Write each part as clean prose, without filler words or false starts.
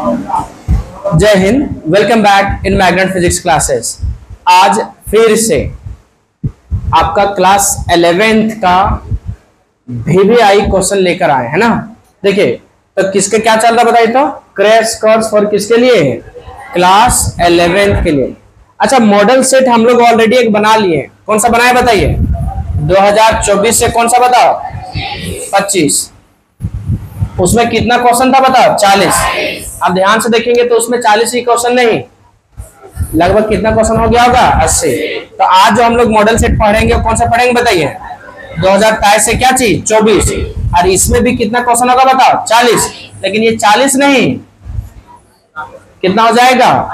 जय Hind, welcome back in magnet physics classes. आज फिर से आपका क्लास 11th का VVI क्वेश्चन लेकर आए हैं ना। देखिए तो किसके क्या चल रहा बताइए तो क्रैश कोर्स फॉर किसके लिए है? क्लास 11th के लिए। अच्छा, मॉडल सेट हम लोग ऑलरेडी एक बना लिए। कौन सा बनाए बताइए? 2024 से कौन सा बताओ? 25। उसमें कितना क्वेश्चन था बताओ? 40। आप ध्यान से देखेंगे तो उसमें 40 ही क्वेश्चन नहीं, लगभग कितना क्वेश्चन हो गया होगा? 80। तो आज जो हम लोग मॉडल सेट पढ़ेंगे कौन सा पढ़ेंगे बताइए? 2023 से क्या चीज? 24। और इसमें भी कितना क्वेश्चन होगा बताओ? 40। लेकिन ये 40 नहीं, कितना हो जाएगा?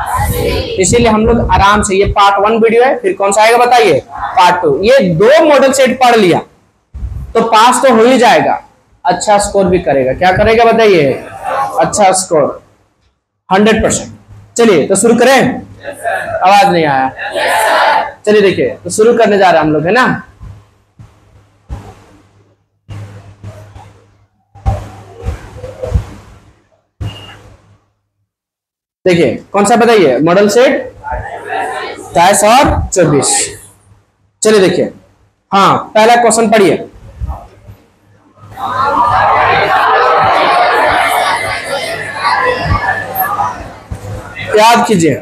इसीलिए हम लोग आराम से, ये पार्ट 1 वीडियो है, फिर कौन सा आएगा बताइए? पार्ट 2। ये 2 मॉडल सेट पढ़ लिया तो पास तो हो ही जाएगा, अच्छा स्कोर भी करेगा। क्या करेगा बताइए? अच्छा स्कोर 100%। चलिए तो शुरू करें। आवाज नहीं आया? चलिए देखिए तो शुरू करने जा रहे हैं हम लोग, है ना। देखिए कौन सा बताइए? मॉडल सेट 23 और 24। चलिए देखिए, हाँ पहला क्वेश्चन पढ़िए। याद कीजिए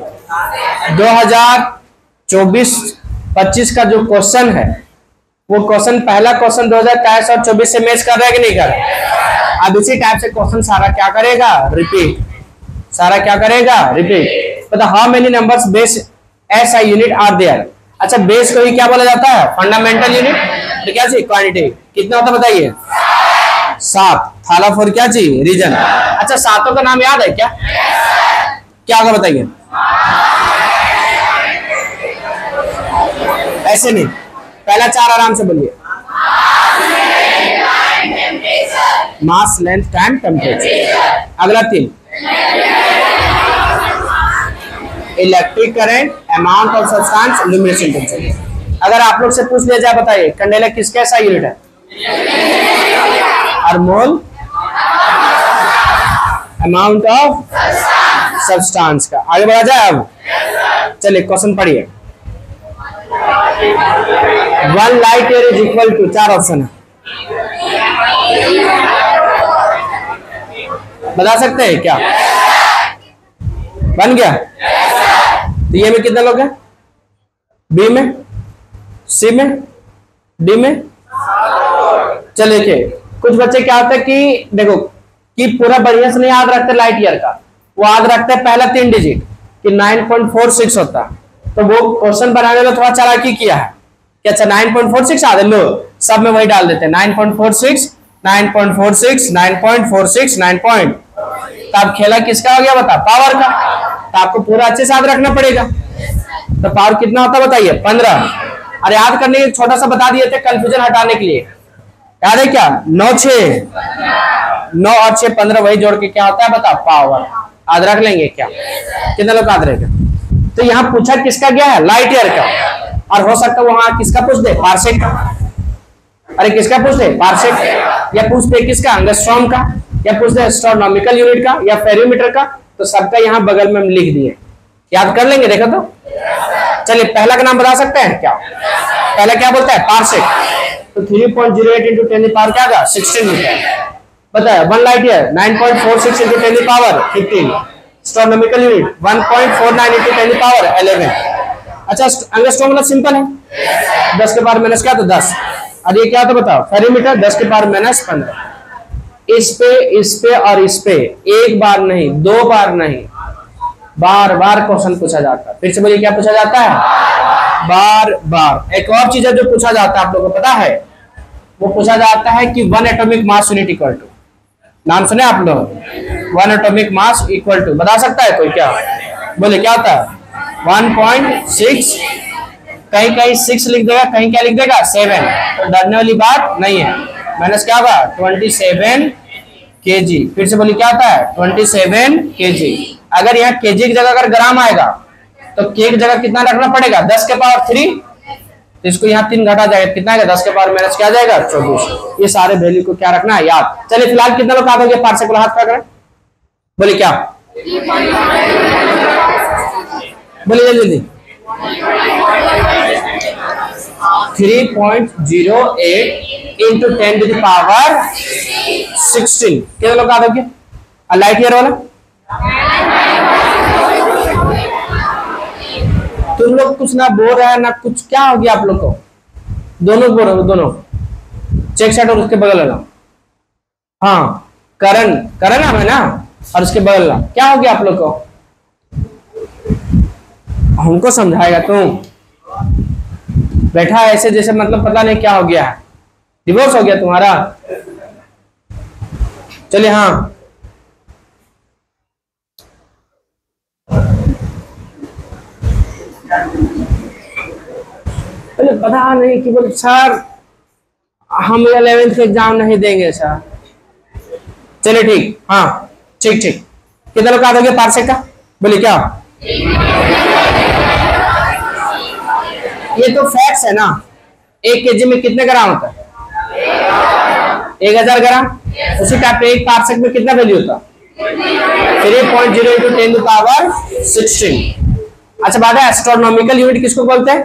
2024-25 का जो क्वेश्चन है वो क्वेश्चन, पहला क्वेश्चन 2023 और 24 से मैच कर रहा है कि नहीं कर रहा? अब इसी टाइप से क्वेश्चन सारा क्या करेगा? रिपीट। सारा क्या करेगा? रिपीट। पता how many numbers base SI unit are there? अच्छा, बेस को ही क्या बोला जाता है? Fundamental unit. तो क्या चाहिए? क्वांटिटी। कितना होता बताइए? 7। थाला फॉर क्या चाहिए? रीजन। अच्छा, सातों का नाम याद है क्या? क्या होगा बताइए? ऐसे नहीं, पहला 4 आराम से बोलिए। Mass, length, time, temperature. अगला 3 electric current, amount of substance, illumination temperature. अगर आप लोग से पूछ लिया जाए बताइए कैंडेला किसका ऐसा यूनिट है? और मोल अमाउंट ऑफ सब्सटेंस का। आगे बढ़ा जाए अब। चलिए क्वेश्चन पढ़िए। 1 light year is equal to, 4 option है, बता सकते हैं क्या? बन गया? तो ये में कितने लोग हैं? बी में, सी में, डी में। चलिए देखिए, कुछ बच्चे क्या होते हैं कि देखो कि पूरा बढ़िया से नहीं याद रखते लाइट ईयर का, वो याद रखते हैं पहला 3 डिजिट कि 9.46 होता। तो वो क्वेश्चन बनाने में थोड़ा चालाकी किया है कि अच्छा 9.46 आ लो, सब में वही डाल देते हैं 9.46 9.46 9.46 9 पॉइंट। तो अब खेला किसका हो गया बता? पावर का। तो आपको पूरा अच्छे से याद रखना पड़ेगा। तो पावर कितना होता बताइए? 15। और याद करने के छोटा सा बता दिए थे कंफ्यूजन हटाने के लिए, याद है क्या? 9 और 6 15, वही जोड़ के क्या होता है बता? पावर। याद रख लेंगे क्या? कितने लोग याद रहेगा? तो यहाँ पूछा किसका गया है? लाइट ईयर का। और हो सकता है वहां किसका पूछ दे? पारसेक का। अरे किसका पूछ दे? पारसेक। या पूछ दे किसका? एंगस्ट्रॉम का। या पूछ दे एस्ट्रोनॉमिकल यूनिट का या फेरोमीटर का। तो सबका यहाँ बगल में हम लिख दिए, याद कर लेंगे। देखो तो चलिए पहला का नाम बता सकते हैं क्या? पहला क्या बोलता है? पारसेक। तो 3.08 इंटू 10 पावर क्या होगा? 16 मीटर। बताया 1 light year 9.46 into 10 power 15। Astronomical unit 1.49 into 10 power 11। अच्छा, एंगस्ट्रॉम मतलब सिंपल है, 10 के पावर माइनस क्या? तो 10। और ये क्या था बताओ? फेरोमीटर 10 के पावर माइनस 15। इस पे और इस पे एक बार नहीं, 2 बार नहीं, बार बार क्वेश्चन पूछा जाता है। फिर से बोलिए क्या पूछा जाता है? बार बार। एक और चीज है जो पूछा जाता है, आप लोगों को पता है? वो पूछा जाता है कि 1 atomic mass unit equal to, नाम सुने आप लोग? 1 एटॉमिक मास इक्वल टू, बता सकता है कोई क्या? बोले क्या होता है? 1.6। कहीं कहीं 6 लिख देगा, कहीं क्या लिख देगा? 7। तो डरने वाली बात नहीं है। माइनस क्या होगा? 27 kg। फिर से बोलिए क्या होता है? 27 kg। अगर यहाँ kg की जगह अगर ग्राम आएगा तो k की जगह कितना रखना पड़ेगा? 10 के पावर 3। तो इसको यहाँ 3 घटा जाएगा, कितना आएगा? 10 के पावर माइनस क्या जाएगा? 24। ये सारे वैल्यू को क्या रखना है? याद। चलिए फिलहाल कितना लोग याद हो गया? पार्सेक हाथ पकड़, बोले क्या? बोलिए जल्दी। 3.08 इंटू 10 टू द पावर 16। कितने लोग आ दोगे? लाइट ईयर वाला तुम लोग कुछ ना बोल रहा है ना कुछ, क्या हो गया आप लोग को? दोनों बोल रहे हो, दोनों चेक सेट और उसके बगल वाला। हाँ करण, करण नाम है ना, और उसके बगल वाला क्या हो गया आप लोग को? हमको समझाएगा तुम? बैठा ऐसे जैसे मतलब पता नहीं क्या हो गया है, डिवोर्स हो गया तुम्हारा? चलिए हाँ पता नहीं कि बोल सर हम 11th का एग्जाम नहीं देंगे सर। चलिए ठीक, हाँ ठीक ठीक। कितना लोग आ दोगे पार्सेक का? बोलिए क्या? ये तो फैक्ट्स है ना। 1 केजी में कितने ग्राम होता है? 1000 ग्राम। उसी टाइप पे एक पार्सेक में कितना वैल्यू होता? 3.0 इंटू 10 टू पावर 16। अच्छा बात है, एस्ट्रोनॉमिकल यूनिट किसको बोलते हैं?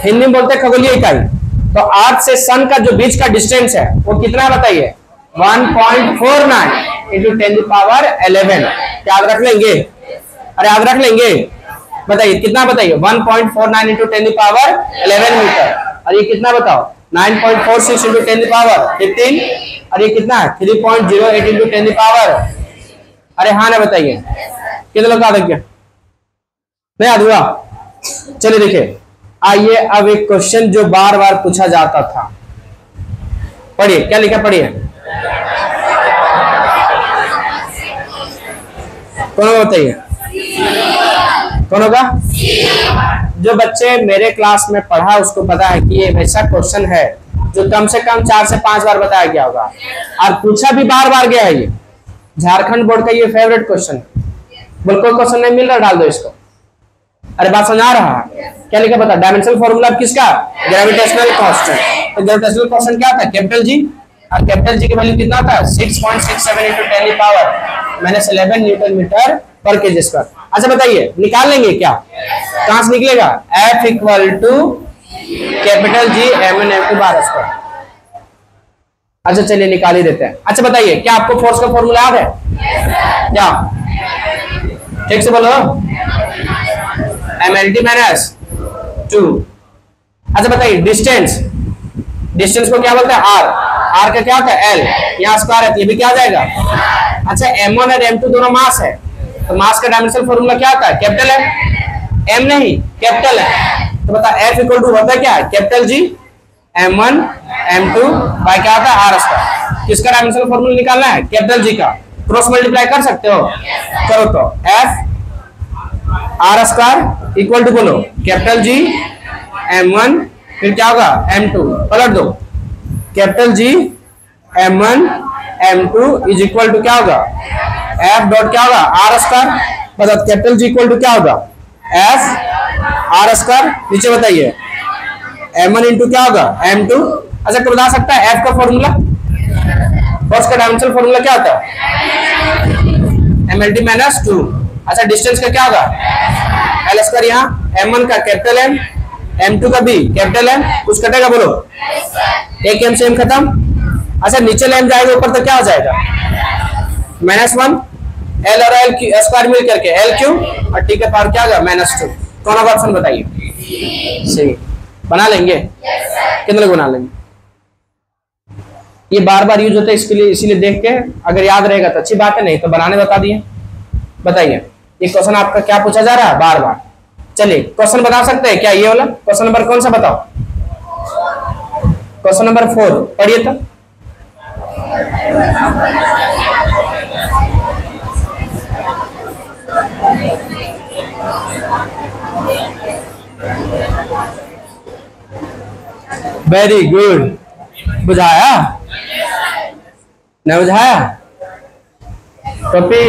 हिंदी में बोलते हैं खगोलीय इकाई। तो अर्थ से सन का जो बीच का डिस्टेंस है वो कितना बताइए? 1.49 इंटू 10 टू पावर 11। याद रख लेंगे? अरे याद रख लेंगे? बताइए कितना, बताइए 1.49 इंटू 10 टू पावर 11 मीटर। और ये कितना बताओ? 9.46 इंटू 10 टू पावर 15। और ये कितना है? 3.08 इंटू 10 टू पावर। अरे हाँ ना बताइए कितने लोग याद रखिए? नहीं याद हुआ? चलिए देखिए, आइए अब एक क्वेश्चन जो बार बार पूछा जाता था, पढ़िए क्या लिखा, पढ़िए। कौन होगा बताइए? कौन होगा? जो बच्चे मेरे क्लास में पढ़ा उसको पता है कि ये वैसा क्वेश्चन है जो कम से कम 4 से 5 बार बताया गया होगा और पूछा भी बार बार गया है। ये झारखंड बोर्ड का ये फेवरेट क्वेश्चन है। बोल कोई क्वेश्चन नहीं मिल रहा, डाल दो इसको। अरे बात समझ आ रहा है? क्या लिखा बता? डायमेंशनल फॉर्मूला किसका? Gravitational constant. तो ग्रेविटेशनल कांस्टेंट क्या होता है? Capital G. और कैपिटल जी की वैल्यू कितना होता है? 6.67 इंटू 10 पावर -11 न्यूटन मीटर पर केजी स्क्वायर। अच्छा बताइए निकाल लेंगे क्या? कहां से निकलेगा? F equal to capital G mn m2 bar square. अच्छा चलिए निकाल ही देते हैं। अच्छा बताइए क्या आपको फोर्स का फॉर्मूला याद है क्या? ठीक से बोलो। mlt - 2। अच्छा बताइए डिस्टेंस, डिस्टेंस को क्या बोलते हैं? r। r का क्या होता है? l। यहाँ स्क्वायर है तो ये भी क्या आ जाएगा? अच्छा m1 और m2 दोनों मास है, तो मास का डायमेंशनल फॉर्मूला क्या होता है? कैपिटल है, m नहीं कैपिटल है। तो बता F इक्वल टू होता है क्या? Capital G m1 m2 bye क्या होता है? r square. किसका डायमेंशनल फॉर्मूला निकालना है? कैपिटल G का। क्रॉस मल्टीप्लाई कर सकते हो? करो तो F r square equal to बोलो कैपिटल G m1 फिर क्या होगा? m2। पलट दो, capital G m1 m2 is equal to क्या होगा? F डॉट क्या होगा? r square. बताओ कैपिटल G इक्वल टू क्या होगा? F r square. नीचे बताइए m1 इंटू क्या होगा? m2। अच्छा तो बता सकता है F का फॉर्मूला? फोर्स का डायमेंशनल फॉर्मूला क्या होता है? mlt - 2। अच्छा डिस्टेंस का क्या होगा? l square. यहाँ m1 का कैपिटल M, m2 का भी कैपिटल M। कुछ कटेगा बोलो? एक m से m खत्म। अच्छा नीचे m जाएगा ऊपर तो क्या हो जाएगा? -1 l और l स्क्वायर मिल करके l क्यूब और t का पावर क्या होगा? -2। कौन होगा ऑप्शन बताइए? सही। बना लेंगे? कितने लोग बना लेंगे? ये बार बार यूज होता है इसके लिए, इसीलिए देख के अगर याद रहेगा तो अच्छी बात है, नहीं तो बनाने बता दिए। बताइए ये क्वेश्चन आपका क्या पूछा जा रहा है बार बार? चलिए क्वेश्चन बता सकते हैं क्या? ये वाला क्वेश्चन नंबर कौन सा बताओ? क्वेश्चन नंबर 4 पढ़िए तो। Very good. बुझाया? नहीं बुझाया? कॉपी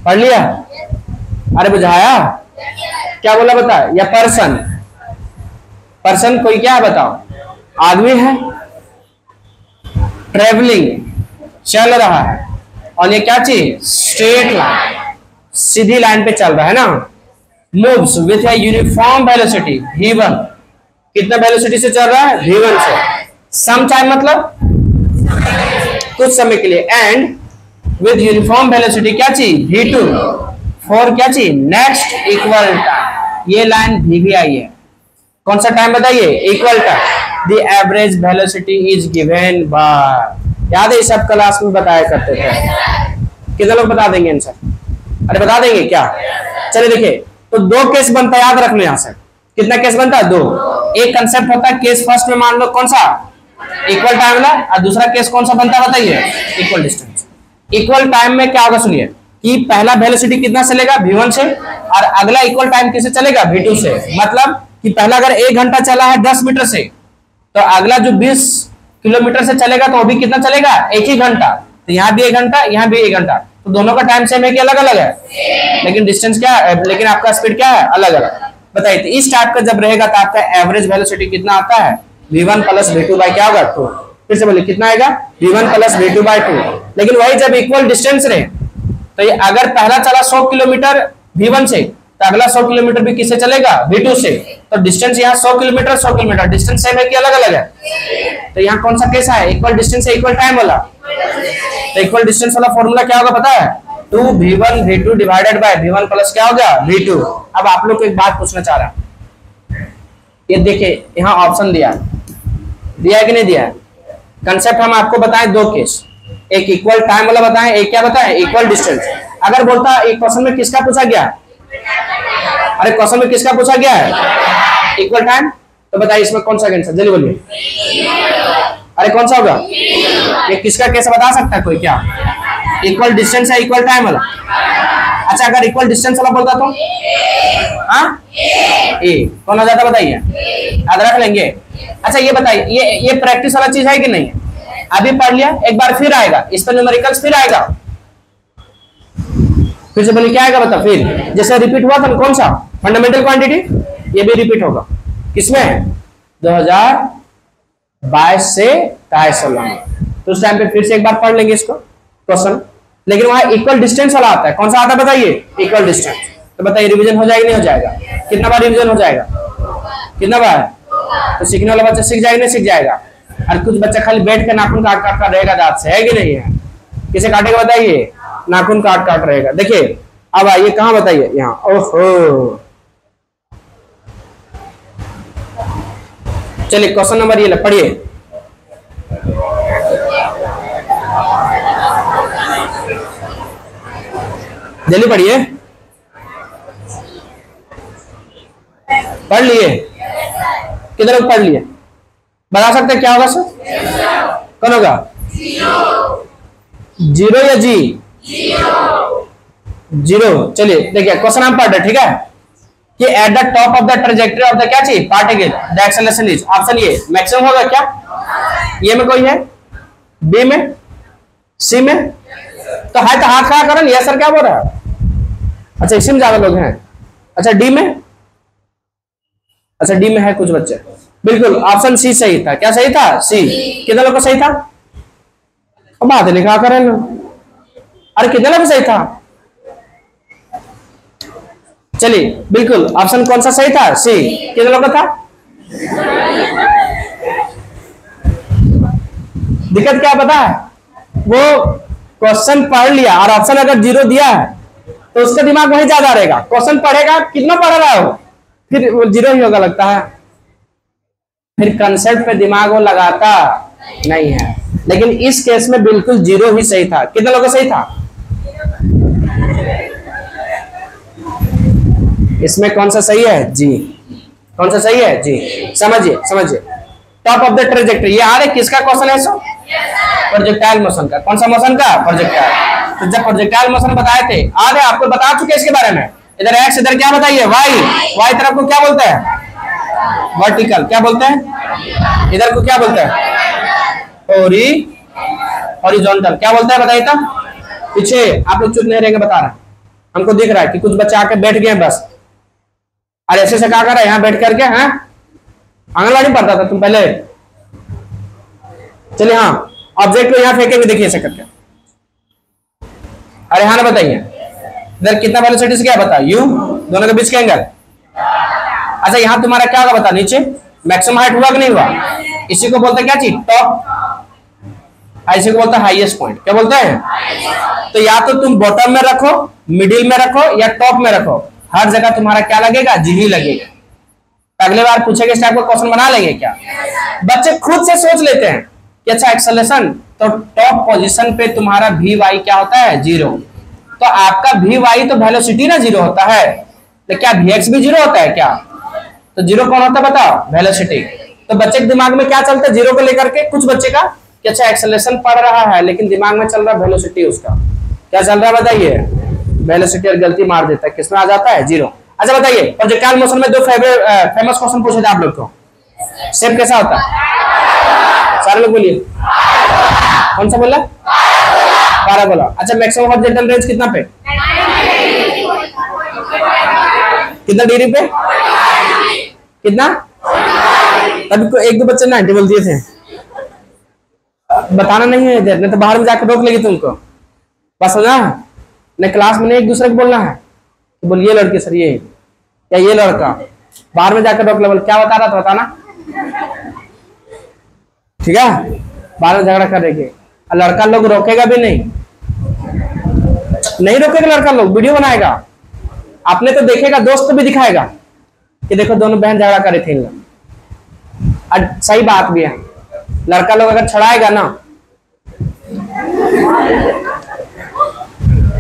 पढ़ लिया? अरे बुझाया? क्या बोला बता? या पर्सन, पर्सन कोई क्या है बताओ? आदमी है, ट्रेवलिंग चल रहा है, और ये क्या चीज? Straight line. सीधी लाइन पे चल रहा है ना, moves with a uniform velocity v1, कितना वेलोसिटी से चल रहा है, v1 से, सम टाइम मतलब कुछ समय के लिए, एंड विद यूनिफॉर्म वेलोसिटी क्या चीज, v2 फॉर क्या चीज, नेक्स्ट इक्वल टाइम। ये लाइन vvi है, कौन सा टाइम बताइए, equal time. The average velocity is given by, याद है सब क्लास में बताया करते थे, कितने लोग बता देंगे आंसर, अरे बता देंगे क्या, चलिए देखिए, तो दो केस बनता है, याद रख लो यहां से, कितना केस बनता है, दो। एक कंसेप्ट होता है केस फर्स्ट में, मान लो कौन सा, इक्वल टाइम वाला, और दूसरा केस कौन सा बनता है बताइए, इक्वल डिस्टेंस। इक्वल टाइम में क्या होगा सुनिए, कि पहला वेलोसिटी कितना चलेगा, v1 से, और अगला इक्वल टाइम किससे चलेगा, v2 से। मतलब कि पहला अगर 1 घंटा चला है 10 मीटर से, तो अगला जो 20 किलोमीटर से चलेगा तो वो भी कितना चलेगा, 1 ही घंटा। तो यहाँ भी 1 घंटा, यहाँ भी 1 घंटा, तो दोनों का टाइम सेम है कि अलग अलग है, लेकिन डिस्टेंस क्या है, लेकिन आपका स्पीड क्या है, अलग अलग। बताइए, तो इस टाइप का जब रहेगा तो आपका एवरेज वेलोसिटी कितना आता है, v1 प्लस v2 बाई क्या होगा, 2। फिर से बोलिए कितना आएगा, v1 प्लस v2 बाई 2। लेकिन वही जब इक्वल डिस्टेंस रहे, तो ये अगर पहला चला 100 किलोमीटर v1 से, तो अगला 100 किलोमीटर भी किससे चलेगा, v2 से। तो डिस्टेंस यहाँ 100 किलोमीटर 100 किलोमीटर, डिस्टेंस सेम है कि अलग अलग है। तो यहाँ कौन सा केस है, इक्वल डिस्टेंस है, इक्वल टाइम वाला। तो इक्वल डिस्टेंस वाला फॉर्मूला क्या होगा पता है, 2v1 v2 divided by v1 plus क्या होगा, v2। अब आप लोग को एक बात पूछना चाह रहा हूं, ये देखिए यहाँ ऑप्शन दिया है कि नहीं दिया है। कंसेप्ट हम आपको बताएं दो केस, एक इक्वल टाइम वाला बताएं, एक क्या बताएं, इक्वल डिस्टेंस। अगर बोलता एक क्वेश्चन में किसका पूछा गया, अरे क्वेश्चन में किसका पूछा गया है, इक्वल टाइम, तो बताइए इसमें कौन सा आंसर, जल्दी बोलिए, अरे कौन सा होगा, ये किसका कैसे बता सकता है कोई, क्या इक्वल डिस्टेंस है, इक्वल टाइम वाला। अच्छा अगर इक्वल डिस्टेंस वाला बोलता तो हाँ, ए कौन हो जाता बताइए, याद रख लेंगे। अच्छा ये बताइए, ये प्रैक्टिस वाला चीज है कि नहीं, अभी पढ़ लिया, एक बार फिर आएगा, इस पर न्यूमेरिकल्स फिर आएगा, फिर से बोलिए क्या आएगा बता, फिर जैसे रिपीट हुआ था कौन सा, फंडामेंटल क्वांटिटी, ये भी रिपीट होगा, किसमें 2022 से 23 में। तो उस टाइम पे फिर से एक बार पढ़ लेंगे इसको क्वेश्चन, लेकिन वहां इक्वल डिस्टेंस वाला आता है, कौन सा आता है बताइए, इक्वल डिस्टेंस। तो बताइए रिवीजन हो जाएगा नहीं हो जाएगा, कितना बार रिवीजन हो जाएगा, कितना बार, तो सीखने वाला बच्चा सीख जाएगा नहीं सीख जाएगा। और कुछ बच्चा खाली बैठ के नाखून काट काट कर रहेगा दांत से, है कि नहीं है, किसे काटेगा बताइए, नाखून काट काट रहेगा। देखिए अब आइए कहां बताइए, यहाँ, ओहो चलिए क्वेश्चन नंबर ये पढ़िए, जल्दी पढ़िए, पढ़ लिए, किधर लोग पढ़ लिए, बता सकते क्या होगा सर, कौन होगा, जीरो या जी, जीरो। चलिए देखिए क्वेश्चन हम पढ़ रहे, ठीक है, कि at the top of the trajectory of the क्या चीज, particle the acceleration is, option ये मैक्सिमम होगा क्या, ये में कोई है, बी में, सी में, तो है तो हाथ खड़ा करो, ये सर क्या बोल रहा है, अच्छा इसी में ज्यादा लोग हैं, अच्छा डी में, अच्छा डी में है कुछ बच्चे, बिल्कुल ऑप्शन सी सही था, क्या सही था, सी। कितने लोग को सही था, बात लिखा करें, अरे कितने लोग सही था, चलिए बिल्कुल ऑप्शन कौन सा सही था, सी। कितने लोग का था, दिक्कत क्या पता है, वो क्वेश्चन पढ़ लिया और ऑप्शन अगर जीरो दिया है तो उसका दिमाग वहीं ज्यादा रहेगा, क्वेश्चन पढ़ेगा कितना पढ़ रहा है वो, फिर वो जीरो ही होगा लगता है, फिर कंसेप्ट पे दिमाग वो लगाता नहीं है। लेकिन इस केस में बिल्कुल जीरो ही सही था। कितने लोगों सही था, इसमें कौन सा सही है, जी, कौन सा सही है, जी। समझिए समझिए, टॉप ऑफ द ट्रैजेक्टरी, ये आ रहा है किसका क्वेश्चन है, सो प्रोजेक्टाइल मोशन का, कौन सा मोशन का, प्रोजेक्टाइल। तो जब प्रोजेक्टाइल मोशन बताए थे, आ रहे आपको बता चुके इसके बारे में, इधर एक्स इधर क्या बताइए, वाई, वाई तरफ को क्या बोलते हैं, वर्टिकल, क्या बोलते हैं, इधर को क्या बोलते हैं, हॉरिजॉन्टल, क्या बोलता है बताइए तो। पीछे आप लोग चुप नहीं रहेंगे, बता रहा हमको दिख रहा है कि कुछ बच्चे आके बैठ गए बस, और ऐसे से क्या कर रहा है यहाँ बैठ करके, हैं आंगनवाड़ी पढ़ता था तुम पहले, चलिए हाँ ऑब्जेक्ट को यहाँ फेंकेंगे, देखिए ऐसे करके, अरे हाँ ना बताइए, इधर कितना वेलोसिटी से क्या बता u, दोनों के बीच का एंगल। अच्छा यहाँ तुम्हारा क्या होगा बता, नीचे मैक्सिमम हाइट हुआ कि नहीं हुआ, इसी को बोलते हैं क्या चीज, टॉप, इसी को बोलते हैं हाईएस्ट पॉइंट। क्या बोलते हैं? तो या तो तुम बॉटम में रखो, मिडिल में रखो या टॉप में रखो, हर जगह तुम्हारा क्या लगेगा, जी ही लगेगा। अगले बार पूछेंगे इस टाइप का क्वेश्चन बना लेंगे क्या? बच्चे खुद से सोच लेते हैं कि अच्छा एक्सेलरेशन, तो टॉप पोजीशन पे तुम्हारा वी वाई क्या होता है, 0। तो आपका वी वाई तो वेलोसिटी ना 0 होता है, तो क्या वी एक्स भी 0 होता है क्या? तो 0 कौन होता है बताओ, वेलोसिटी। तो बच्चे के दिमाग में क्या चलता है 0 को लेकर के, कुछ बच्चे का कि अच्छा एक्सेलरेशन पढ़ रहा है लेकिन दिमाग में चल रहा है वेलोसिटी, उसका क्या चल रहा है बताइए, वेलोसिटी, और गलती मार देता है, किसमें आ जाता है, 0। अच्छा बताइए, प्रोजेक्टाइल मोशन में 2 फेमस क्वेश्चन पूछे थे आप लोग को, शेप कैसा होता है, सारे लोग बोलिए, कौन सा बोला, पैराबोला। अच्छा मैक्सिमम हॉरिजॉन्टल रेंज कितना पे, कितना डिग्री पे, कितना, तभी को 1-2 बच्चे 90 बोल दिए थे, बताना नहीं है इधर, नहीं तो बाहर में जाकर रोक लेगी तुमको, बस ना, नहीं क्लास में नहीं एक दूसरे को बोलना है, तो बोल ये लड़के सर ये, या ये लड़का, बाहर में जाकर रोक ले, बोल क्या बता रहा था बताना, ठीक है, बाहर में झगड़ा करेंगे। लड़का लोग रोकेगा भी नहीं, नहीं रोकेगा लड़का लोग, वीडियो बनाएगा, आपने तो देखेगा, दोस्त को भी दिखाएगा कि देखो दोनों बहन झगड़ा करे थे इन लोग। सही बात भी है, लड़का लोग अगर छड़ाएगा ना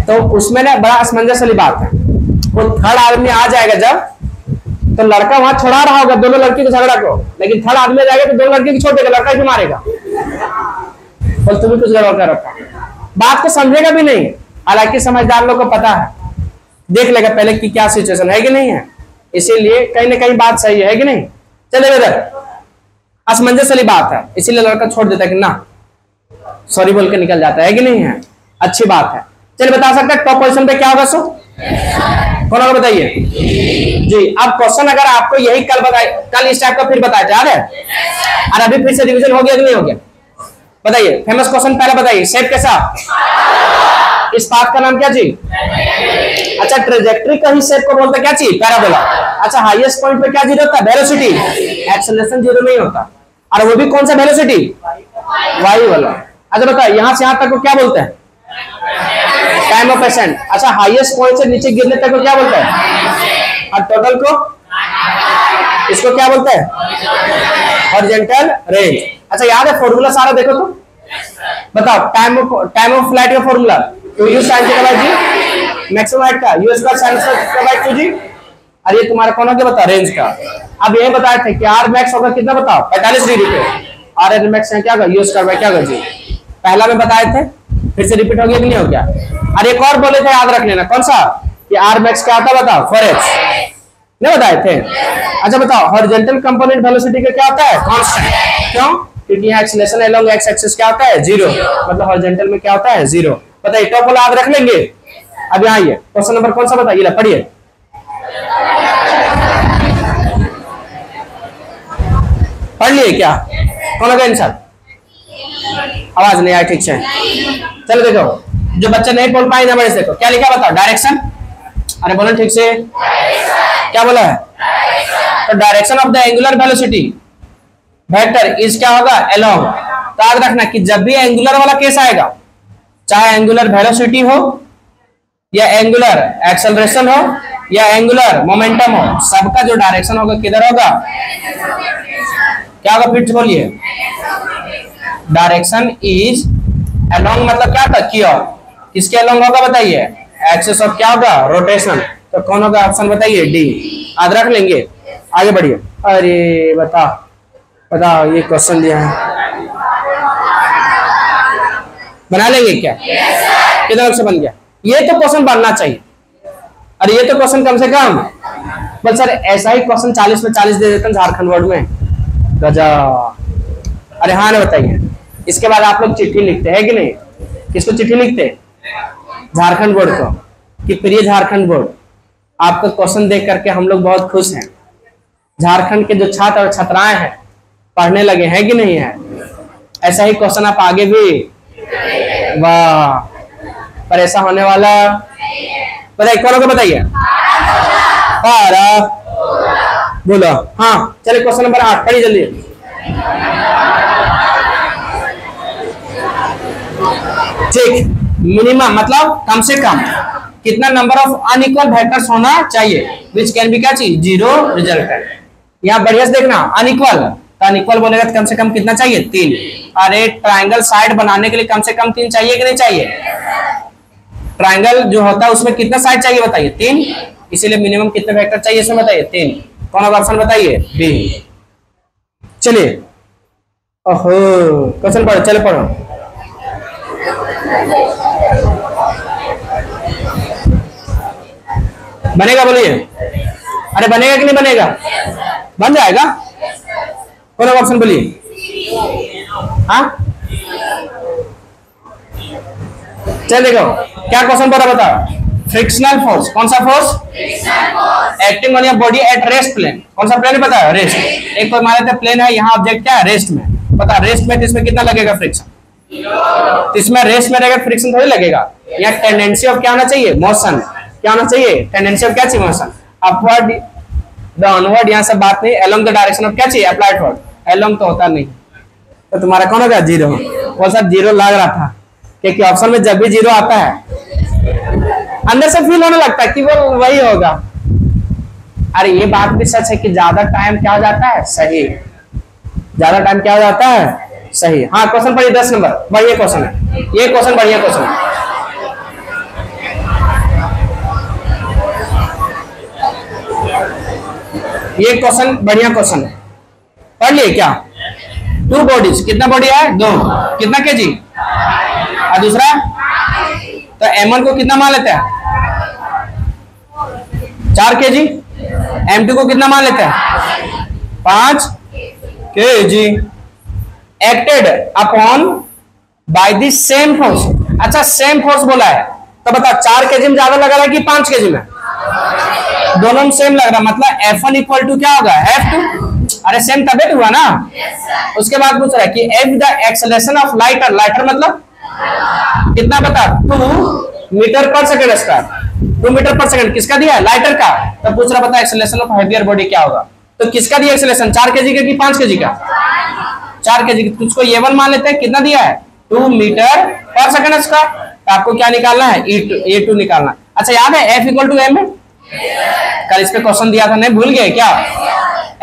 तो उसमें ना बड़ा असमंजस वाली बात है, वो थर्ड आदमी आ जाएगा जब, तो लड़का वहां छोड़ा रहा होगा दोनों लड़की को झगड़ा को, लेकिन थर्ड आदमी जाएगा तो दोनों लड़की को छोड़ देगा, लड़का क्यों मारेगा, बोल तुम्हें कुछ गड़बड़ कर रखा, बात को समझेगा भी नहीं। हालांकि समझदार लोग को पता है, देख लेगा पहले कि क्या सिचुएशन है कि नहीं है, इसीलिए कहीं ना कहीं बात सही है कि नहीं। चले इधर, असमंजस वाली बात है, इसीलिए लड़का छोड़ देता है कि ना सॉरी बोल के निकल जाता है कि नहीं है, अच्छी बात है। चलिए बता सकते हैं टॉप पोजीशन पे क्या होगा, सो कौन होगा बताइए जी। अब क्वेश्चन अगर आपको यही कल इस टाइप का फिर बताया था, याद है, और अभी फिर से रिवीजन हो गया कि नहीं हो गया बताइए। फेमस क्वेश्चन पहले बताइए, शेप कैसा, इस पाथ का नाम क्या चीज, अच्छा ट्रेजेक्ट्री का ही शेप को बोलते क्या चीज, पैराबोला। अच्छा हाईएस्ट पॉइंट पे क्या 0 होता है, वेलोसिटी, एक्सेलरेशन 0 नहीं होता, और वो भी कौन सा वेलोसिटी, वाई वाला। अच्छा बताइए यहां से यहां तक को क्या बोलते हैं, टाइम ऑफ एसेंट। अच्छा हाईएस्ट पॉइंट से नीचे गिरने तक को क्या बोलते हैं, और टोटल को, इसको क्या बोलते हैं, हॉरिजॉन्टल रेंज। अच्छा याद है फॉर्मूला सारा देखो तो बताओ, टाइम ऑफ फ्लाइट का फॉर्मूला, तो u sin theta by g, maximum height का u square sin theta by 2g, और ये तुम्हारा कौन हो गया बता, रेंज का। अब ये बताए थे कि r max होगा कितना बताओ, 45 डिग्री पे, r n max क्या होगा, u स्क्वायर बाय क्या होगा g, पहला में बताए थे, फिर से रिपीट हो गया कि नहीं हो गया। और एक और बोले थे याद रख लेना, कौन सा, कि r max क्या होता है बताओ, 4h, नहीं बताए थे। अच्छा बताओ हॉरिजॉन्टल कंपोनेंट वेलोसिटी का क्या होता है, कांस्टेंट, क्यों, क्योंकि यहाँ एक्सीलरेशन अलोंग एक्स एक्सिस क्या होता है, 0, मतलब हॉरिजॉन्टल में क्या होता है, 0। बताइए टॉप वाला याद रख लेंगे। अब यहाँ आइए, क्वेश्चन नंबर कौन सा बताइए, पढ़िए, पढ़ लिए क्या, कौन होगा आंसर, आवाज नहीं आई ठीक से। चलो देखो, जो बच्चे नहीं बोल पाए ना, देखो क्या लिखा बताओ, डायरेक्शन, अरे बोलो ठीक से, क्या बोला है, तो direction of the angular velocity vector is क्या होगा, अलोंग। तो याद रखना कि जब भी एंगुलर वाला केस आएगा, चाहे एंगुलर वेलोसिटी हो या एंगुलर एक्सेलरेशन हो या एंगुलर मोमेंटम हो, सबका जो डायरेक्शन होगा किधर होगा, क्या होगा, फिर से बोलिए, डायरेक्शन इज अलोंग, मतलब क्या था, किया, किसके अलोंग होगा बताइए, एक्सिस ऑफ क्या होगा, रोटेशन। तो कौन होगा ऑप्शन बताइए, डी, याद रख लेंगे। आगे बढ़िए, अरे बताओ ये क्वेश्चन दिया है, बना लेंगे क्या, कितना लोग से बन गया, ये तो क्वेश्चन बनना चाहिए, अरे ये तो क्वेश्चन कम से कम, बस सर ऐसा ही क्वेश्चन 40 में 40 दे देते हैं झारखंड बोर्ड में, गजब। अरे हाँ ना बताइए, इसके बाद आप लोग चिट्ठी लिखते हैं कि नहीं, किसको चिट्ठी लिखते, झारखंड बोर्ड को, कि प्रिय झारखंड बोर्ड, आपका क्वेश्चन देख करके हम लोग बहुत खुश हैं, झारखंड के जो छात्र और छात्राएं हैं पढ़ने लगे हैं कि नहीं है, ऐसा ही क्वेश्चन आप आगे भी, वाह, पर ऐसा होने वाला, बताइए कौन होगा, बताइए। 12 बोलो। हाँ चलिए क्वेश्चन नंबर 8 पढ़िए जल्दी। ठीक, मिनिमम मतलब कम से कम कितना नंबर ऑफ अनइक्वल वेक्टर्स होना चाहिए विच कैन बी क्या चीज, जीरो रिजल्टेंट। यहाँ बढ़िया से देखना, अनइक्वल तो अनइक्वल बोलेगा तो कम से कम कितना चाहिए, 3। अरे ट्राइंगल साइड बनाने के लिए कम से कम 3 चाहिए कि नहीं चाहिए? ट्राइंगल जो होता है उसमें कितना साइड चाहिए बताइए, 3। इसीलिए मिनिमम कितने वेक्टर चाहिए इसमें बताइए, 3। कौन सा ऑप्शन बताइए, बी। चलिए ओहो क्वेश्चन पढ़ो, चलो पढ़ो। बनेगा बोलिए, अरे बनेगा कि नहीं बनेगा? बन जाएगा। कौन सा ऑप्शन बोलिए। हाँ चल देखो क्या क्वेश्चन पढ़ा बताओ। फ्रिक्शनल फोर्स, कौन सा force, acting on your body at rest plane. कौन सा प्लेन है पता है, रेस्ट। एक तो मान लेते हैं प्लेन है, यहाँ ऑब्जेक्ट क्या है, रेस्ट में। पता रेस्ट में, तो इसमें कितना लगेगा फ्रिक्शन, तो इसमें रेस्ट में रहेगा, फ्रिक्शन थोड़ी लगेगा। यहाँ टेंडेंसी ऑफ क्या होना चाहिए, मोशन। क्या होना चाहिए, टेंडेंसी ऑफ क्या चाहिए, मोशन। अपवर्ड डाउनवर्ड यहाँ से बात नहीं, अलोंग द डायरेक्शन ऑफ क्या चाहिए, अप्लाइड फोर्स। अलोंग तो होता नहीं, तो तुम्हारा कौन होगा, जीरो। वो सब जीरो लग रहा था क्योंकि ऑप्शन में जब भी जीरो आता है अंदर से फील होने लगता है कि वो वही होगा। अरे ये बात भी सच है कि ज्यादा टाइम क्या हो जाता है, सही। ज्यादा टाइम क्या हो जाता है, सही। हाँ क्वेश्चन पढ़िए 10 नंबर, बढ़िया क्वेश्चन है ये, क्वेश्चन बढ़िया क्वेश्चन है। ये क्वेश्चन बढ़िया क्वेश्चन है, पढ़ लिए क्या। 2 बॉडीज, कितना बॉडी है, 2। कितना केजी, और दूसरा तो M1 को कितना मान लेते हैं, 4 केजी। M2 को कितना मान लेते हैं, 5 KG. Acted upon by the same force. अच्छा सेम फोर्स बोला है तो बता 4 केजी में ज्यादा लग रहा है कि 5 केजी में, दोनों में सेम लग रहा है, मतलब F1 इक्वल टू क्या होगा, F2। अरे सेम तभी हुआ ना। उसके बाद पूछ रहा है कि F the acceleration of lighter, lighter मतलब कितना बता, 2 मीटर पर सेकंड स्क्वायर। 2 मीटर पर सेकंड किसका दिया है, लाइटर का। तो पूछ रहा बता एक्सेलरेशन ऑफ हेवियर बॉडी क्या होगा। तो किसका दिया एक्सेलरेशन, 4 केजी का कि 5 केजी का, 4 केजी। तुझको ये 1 मान लेते हैं, कितना दिया है, 2 मीटर पर सेकंड स्क्वायर। तो आपको क्या निकालना है, E2 निकालना। अच्छा याद है F इक्वल टू M है, कल इस पे क्वेश्चन दिया था, नहीं भूल गए क्या।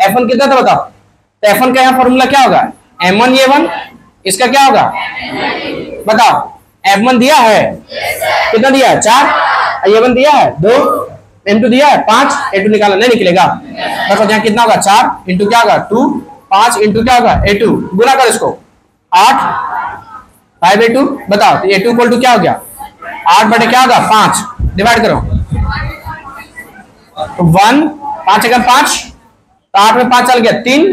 F1 कितना था बताओ, तो F1 का यहाँ फॉर्मूला क्या होगा, M1 ये 1, इसका क्या होगा बताओ। F1 दिया है, कितना दिया है, 4। ये 1 दिया है 2, M2 दिया है 5, A2 निकालना, नहीं निकलेगा। देखो यहाँ कितना होगा, 4 इंटू क्या होगा 2, 5 इंटू क्या होगा A2, गुना कर इसको 8, 5 A2 बताओ। तो A2 इक्वल टू क्या हो गया, 8 बटे क्या होगा 5, डिवाइड करो। तो 1 5 अगर 5, तो 8 में 5 चल गया 3,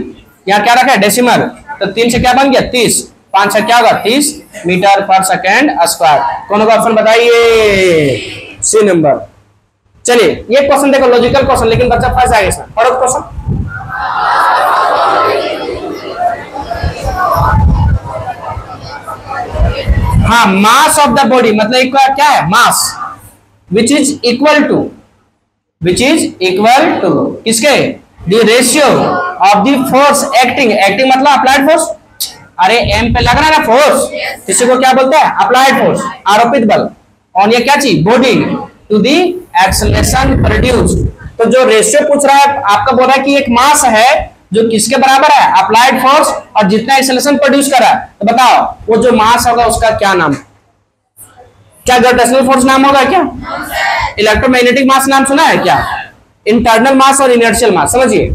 यहाँ क्या रखा है डेसिमल, तो 3 से क्या बन गया 30, 5 से क्या होगा 30 मीटर पर सेकेंड स्क्वायर। कौन होगा ऑप्शन बताइए, सी नंबर। चलिए ये क्वेश्चन देखो, लॉजिकल क्वेश्चन, लेकिन बच्चा फंस जाएगा इसमें। पढ़ो क्वेश्चन। हाँ मास ऑफ द बॉडी मतलब क्या है, mass which is equal to, which is equal to किसके, the ratio of the force acting, acting मतलब अप्लाइड फोर्स। अरे एम पे लग रहा है ना फोर्स, इसी को क्या बोलते हैं, अप्लाइड फोर्स, आरोपित बल। और ये क्या चीज, body to the acceleration produced. तो जो रेशियो पूछ रहा है आपका, बोल रहा है कि एक मास है जो किसके बराबर है, अप्लाइड फोर्स, और जितना एक्सेलरेशन प्रोड्यूस कर रहा है। तो बताओ वो जो मास होगा उसका क्या नाम, क्या ग्रेविटेशनल फोर्स नाम होगा क्या, इलेक्ट्रोमैग्नेटिक मास नाम सुना है क्या, इंटरनल मास और इनर्शियल मास, समझिए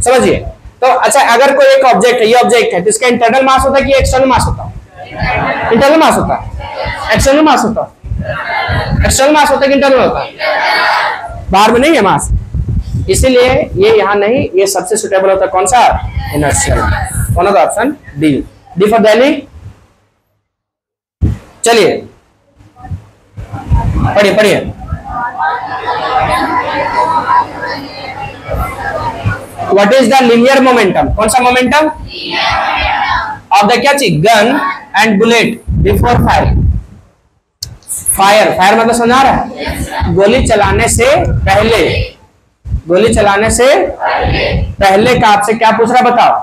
समझिए। तो अच्छा अगर कोई एक ऑब्जेक्ट है, ये ऑब्जेक्ट है, तो इसका इंटरनल मास होता है कि एक्सटर्नल मास होता है, इंटरनल मास होता है, एक्सटर्नल मास होता है, एक्सटर्नल मास होता है कि इंटरनल होता है, बाहर में नहीं है मास, इसीलिए ये यहाँ नहीं, ये सबसे सुटेबल होता है कौन सा, इनर्शियल। कौन होगा option D, D for Delhi. चलिए पढ़िए पढ़िए। What is the linear momentum, कौन सा मोमेंटम ऑफ द क्या चीज, gun and bullet before firing. Fire, fire मतलब समझा रहा है, गोली चलाने से पहले, गोली चलाने से पहले का आपसे क्या पूछ रहा बताओ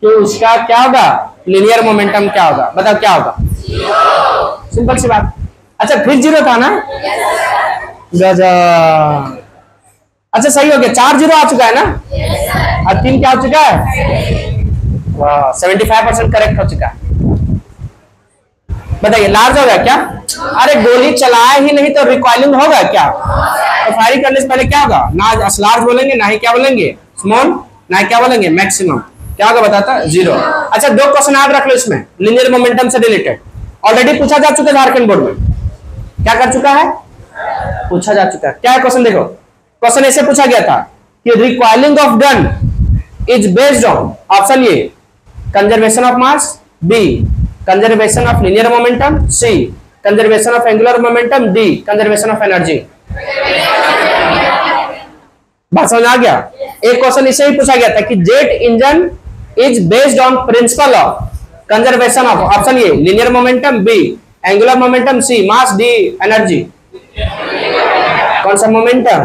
कि उसका क्या होगा, लीनियर मोमेंटम क्या होगा, बताओ क्या होगा, सिंपल सी बात। अच्छा फिर जीरो था ना, गजब। अच्छा सही हो गया, 4 जीरो आ चुका है ना, और 3 क्या हो चुका है, वाह 75% करेक्ट हो चुका है। बताइए लार्ज होगा क्या, अरे गोली चलाया ही नहीं तो रिकॉइलिंग होगा क्या, तो फायरिंग करने से पहले क्या होगा, ना लार्ज बोलेंगे ना ही क्या बोलेंगे स्मॉल, ना ही क्या बोलेंगे मैक्सिमम, क्या होगा बताता, जीरो। अच्छा 2 क्वेश्चन याद रख लो इसमें लीनियर मोमेंटम से रिलेटेड, ऑलरेडी पूछा जा चुका है झारखंड बोर्ड में, क्या कर चुका है, पूछा जा चुका है। क्या है क्वेश्चन, देखो क्वेश्चन ऐसे पूछा गया था कि recoiling of gun is based on, option A conservation of mass, B conservation of linear momentum, C conservation of angular momentum, D conservation of energy. बात समझ आ गया। एक क्वेश्चन इसे ही पूछा गया था कि jet engine is based on principle of conservation of, option A linear momentum, B angular momentum, C mass, D energy. कौन सा मोमेंटम,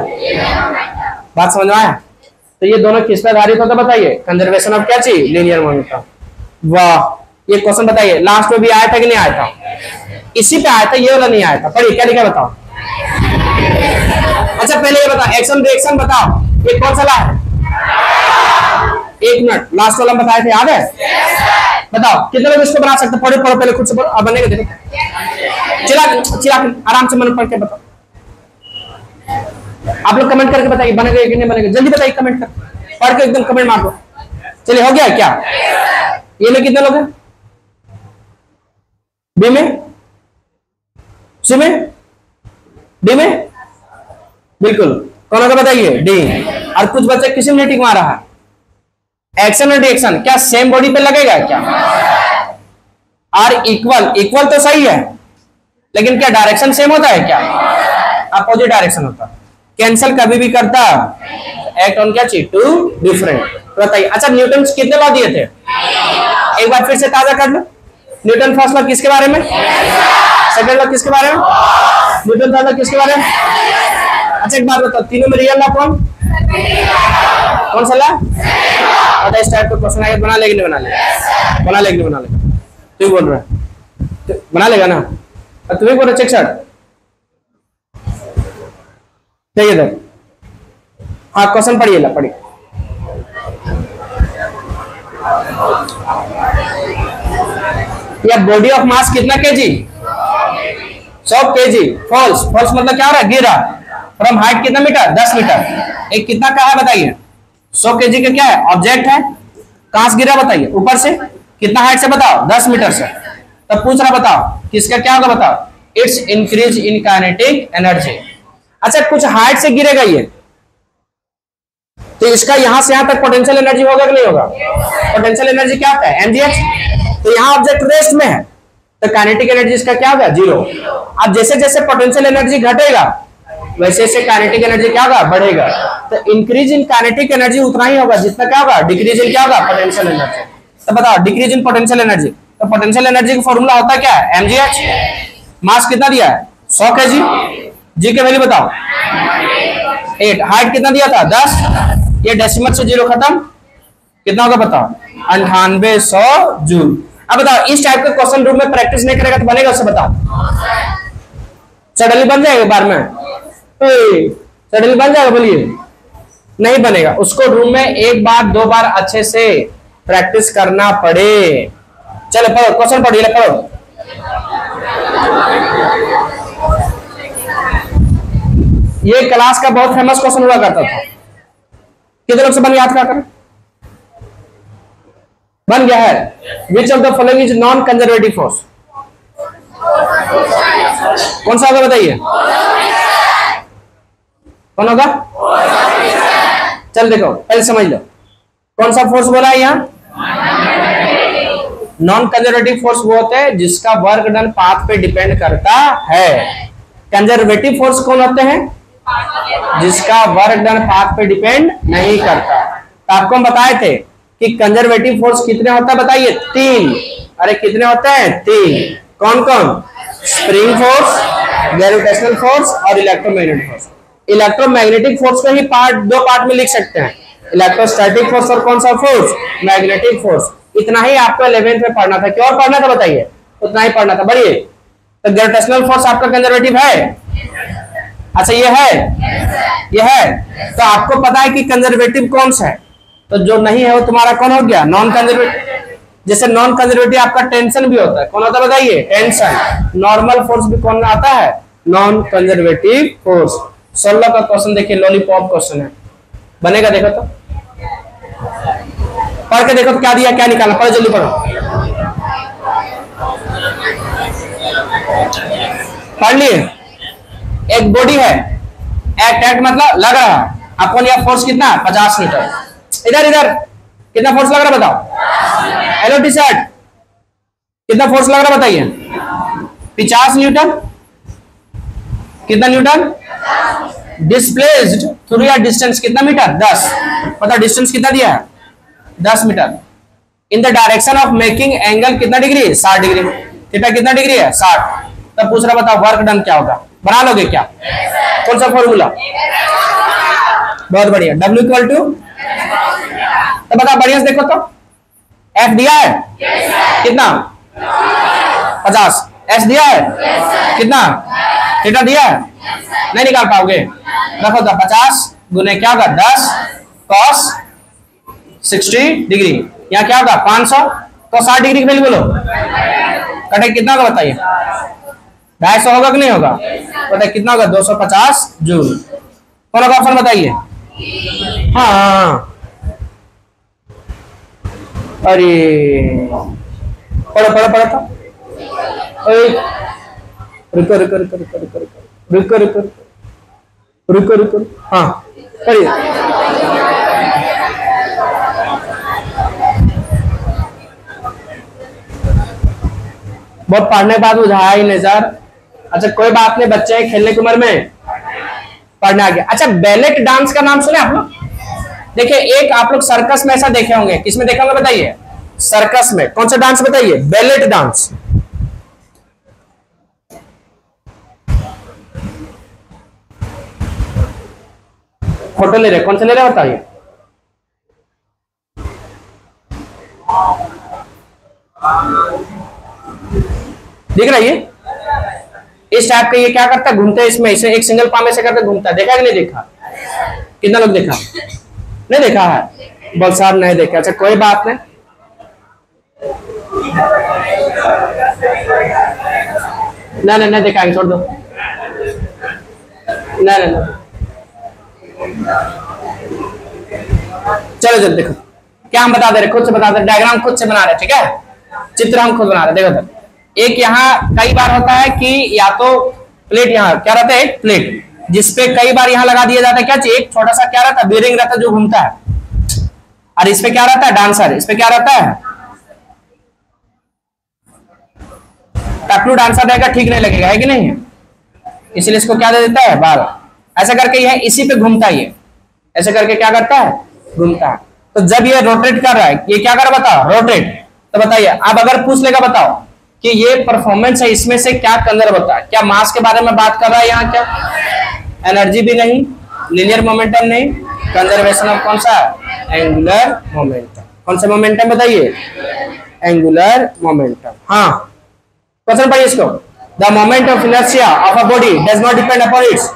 बात समझ में आया। तो ये दोनों किस पर आधारित होता बताइए, कंजर्वेशन ऑफ क्या चीज, लीनियर मोमेंटम। वाह ये क्वेश्चन बताइए लास्ट में भी आया था कि नहीं आया था, इसी पे आया था, ये वाला नहीं आया था, पढ़िए क्या लिखा बताओ। अच्छा पहले ये बताओ एक्शन रिएक्शन बताओ, ये कौन सा है, 1 मिनट लास्ट वाला बताए थे, याद है, बताओ कितने लोग इसको बना सकते, पढ़ो पढ़ो पहले खुद से पढ़ो, अब बनेगा देखो, चिरा आराम से मन पढ़ के बताओ, आप लोग कमेंट करके बताइए बनेगा कि नहीं बनेगा, जल्दी बताइए कमेंट कर, पढ़ के एकदम कमेंट मार दो। चलिए हो गया क्या, ये में कितने लोग हैं, बी में, सी में, डी में, बिल्कुल कौन होगा बताइए, डी। और कुछ बच्चे किसी में टिक मार रहा है, एक्शन और रिएक्शन क्या सेम बॉडी पे लगेगा क्या, और इक्वल, इक्वल तो सही है लेकिन क्या डायरेक्शन सेम होता है क्या, अपोजिट डायरेक्शन होता है, कैंसिल कभी भी करता, एक्ट ऑन क्या चीज, टू डिफरेंट। बताइए अच्छा न्यूटन कितने लॉ दिए थे, एक बार फिर से ताजा कर लो, न्यूटन फर्स्ट लॉ किसके बारे में, सेकंड लॉ किसके बारे में, न्यूटन थर्ड लॉ किसके बारे में। अच्छा एक बात बताओ तीनों में रियल लॉ कौन, कौन सा लॉ, और इस टाइप का क्वेश्चन आगे बना लेगी नहीं बना लेगा, बना लेगी नहीं बना लेगा, तू बोल रहा है बना लेगा ना, और तुम्हें बोल रहे चेक शर्ट चाहिए इधर, हाँ क्वेश्चन पढ़िए ला पढ़िए। या बॉडी ऑफ मास कितना केजी, 100 केजी, फॉल्स, फॉल्स मतलब क्या हो रहा है, गिरा, फ्रॉम हाइट कितना मीटर, 10 मीटर, एक कितना का है बताइए, 100 केजी का क्या है, ऑब्जेक्ट है, कहां से गिरा बताइए, ऊपर से, कितना हाइट से बताओ, 10 मीटर से, तब पूछ रहा बताओ किसका क्या होगा बताओ, it's increase in kinetic energy. अच्छा कुछ हाइट से गिरेगा ये, तो इसका यहां से यहां तक पोटेंशियल एनर्जी होगा कि नहीं होगा, पोटेंशियल एनर्जी क्या होता है, mgh, तो यहां ऑब्जेक्ट रेस्ट में है तो काइनेटिक एनर्जी इसका क्या होगा, 0। अब जैसे जैसे पोटेंशियल एनर्जी घटेगा वैसे वैसे काइनेटिक एनर्जी क्या होगा, बढ़ेगा, तो इंक्रीज इन काइनेटिक एनर्जी उतना ही होगा जितना क्या होगा, डिक्रीज इन क्या होगा, पोटेंशियल एनर्जी। तो बताओ डिक्रीज इन पोटेंशियल एनर्जी, तो पोटेंशियल एनर्जी का फॉर्मूला होता क्या है, mgh, मास कितना दिया है 100 केजी, जी के वैल्यू बताओ 8, हाइट कितना दिया था 10, ये डेसिमल से 0 खत्म, कितना होगा बताओ 9800 जूल। अब बताओ इस टाइप के क्वेश्चन रूम में प्रैक्टिस नहीं करेगा तो बनेगा, उससे बताओ सडनली बन जाएगा बार में, सडनली बन जाएगा, बोलिए नहीं बनेगा, उसको रूम में 1 बार 2 बार अच्छे से प्रैक्टिस करना पड़े। चलो पढ़ो क्वेश्चन पढ़िए, पढ़ो ये क्लास का बहुत फेमस क्वेश्चन हुआ करता था, कितने लोग से बन याद क्या करें, बन गया है, which of the following is non conservative force, कौन सा होगा बताइए, कौन होगा, चल देखो पहले समझ लो कौन सा फोर्स बोला है यहाँ, नॉन कंजर्वेटिव फोर्स वो होते हैं जिसका वर्क डन पाथ पे डिपेंड करता है, कंजर्वेटिव फोर्स कौन होते हैं, जिसका वर्क डन पाथ पे डिपेंड नहीं करता। तो आपको हम बताए थे कि कंजर्वेटिव फोर्स कितने होता है बताइए, 3, अरे कितने होते हैं 3, कौन कौन, स्प्रिंग फोर्स, ग्रेविटेशनल फोर्स और इलेक्ट्रोमैग्नेटिक फोर्स। इलेक्ट्रोमैग्नेटिक फोर्स को ही दो पार्ट में लिख सकते हैं, इलेक्ट्रोस्टैटिक फोर्स और कौन सा फोर्स, मैग्नेटिक फोर्स। इतना ही आपको 11th में पढ़ना था, क्या और पढ़ना था बताइए, उतना ही पढ़ना था। बढ़िए, तो ग्रेविटेशनल फोर्स आपका कंजर्वेटिव है? अच्छा ये है, ये है, तो आपको पता है कि कंजर्वेटिव कौन सा है, तो जो नहीं है वो तुम्हारा कौन हो गया, नॉन कंजर्वेटिव। जैसे नॉन कंजर्वेटिव आपका टेंशन भी होता है, कौन होता है बताइए, टेंशन। नॉर्मल फोर्स भी कौन आता है, नॉन कंजर्वेटिव फोर्स। 16 का क्वेश्चन देखिए, लॉलीपॉप क्वेश्चन है, बनेगा, देखो तो पढ़ के देखो तो क्या दिया, क्या निकाला, पढ़ो जल्दी पढ़ो, पढ़ लिए। एक बॉडी है, एक्ट मतलब लग रहा है, अपन यह फोर्स कितना, 50 मीटर। इधर इधर कितना फोर्स लग रहा है बताओ, हेलो टी शर्ट, कितना फोर्स लग रहा है बताइए, 50 न्यूटन। कितना न्यूटन? डिस्प्लेस्ड थ्रू या डिस्टेंस कितना मीटर, 10। पता डिस्टेंस कितना दिया है, 10 metre. In the direction of making angle कितना डिग्री, 60 डिग्री। थीटा कितना डिग्री है, 60। तब पूछ रहा बताओ वर्क डन क्या होगा, बना लोगे क्या, कौन सा फॉर्मूला, बहुत बढ़िया, W इक्वल टू, तो बता बढ़िया से देखो तो, F दिया है कितना, 50, S दिया है कितना, थीटा दिया है, नहीं निकाल पाओगे, रखो तो 50 गुने क्या होगा, 10 cos 60 डिग्री, यहाँ क्या होगा 500, तो 60 डिग्री की वैल्यू बोलो, कटे कितना होगा बताइए, 250 होगा कि नहीं होगा, बताइए कितना होगा, 250 जूल। कौन सा ऑप्शन बताइए, हाँ, अरे पढ़ो पढ़ो पढ़ो तो, रुको रुको रुको रुको रुको रुको रुको रुको रुको, हाँ पढ़िए। बहुत पढ़ने के बाद बुझाया ही नहीं सर। अच्छा कोई बात नहीं, बच्चे हैं खेलने की उम्र में, पढ़ने आ गया। अच्छा बैलेट डांस का नाम सुने आप लोग? देखिए एक आप लोग सर्कस में ऐसा देखे होंगे, किसमें देखा होंगे बताइए, सर्कस में। कौन सा डांस बताइए, बैलेट डांस। फोटो ले रहे, कौन सा ले रहे बताइए, दिख रहा है ये, इस टाइप का ये क्या करता है, घूमते इसमें, इसे एक सिंगल पाम ऐसे करके घूमता है, देखा कि नहीं देखा, कितना लोग देखा, नहीं देखा है, बोल साहब नहीं देखा। अच्छा कोई बात नहीं, नहीं नहीं देखा, छोड़ दो, नहीं चलो चलो देखो क्या हम बता दे रहे, खुद से बता दे, डायग्राम खुद से बना रहे, ठीक है, चित्र हम खुद बना रहे। देखो तो एक यहाँ कई बार होता है कि या तो प्लेट, यहाँ क्या रहता है, एक प्लेट जिसपे कई बार यहाँ लगा दिया जाता है, क्या चाहिए, एक छोटा सा क्या रहता है, बेरिंग रहता है जो घूमता है, और इस पे क्या रहता है, डांसर, इस पे क्या रहता है, टकलू डांसर रहेगा, ठीक नहीं लगेगा, है कि नहीं है, इसलिए इसको क्या दे देता है, बार ऐसा करके यह इसी पे घूमता है, ये ऐसे करके क्या करता है, घूमता है। तो जब ये रोटेट कर रहा है, ये क्या कर रहा है बताओ, रोटेट, तो बताइए अब अगर पूछ लेगा बताओ कि ये परफॉर्मेंस है, इसमें से क्या कंजर्व होता है, क्या मास के बारे में बात कर रहा है यहाँ, क्या एनर्जी भी नहीं, लीनियर मोमेंटम नहीं, कंजर्वेशन ऑफ कौन सा, एंगुलर मोमेंटम। कौन सा मोमेंटम बताइए, एंगुलर मोमेंटम। हाँ क्वेश्चन पढ़िए इसको, the moment of inertia of a body does not depend upon its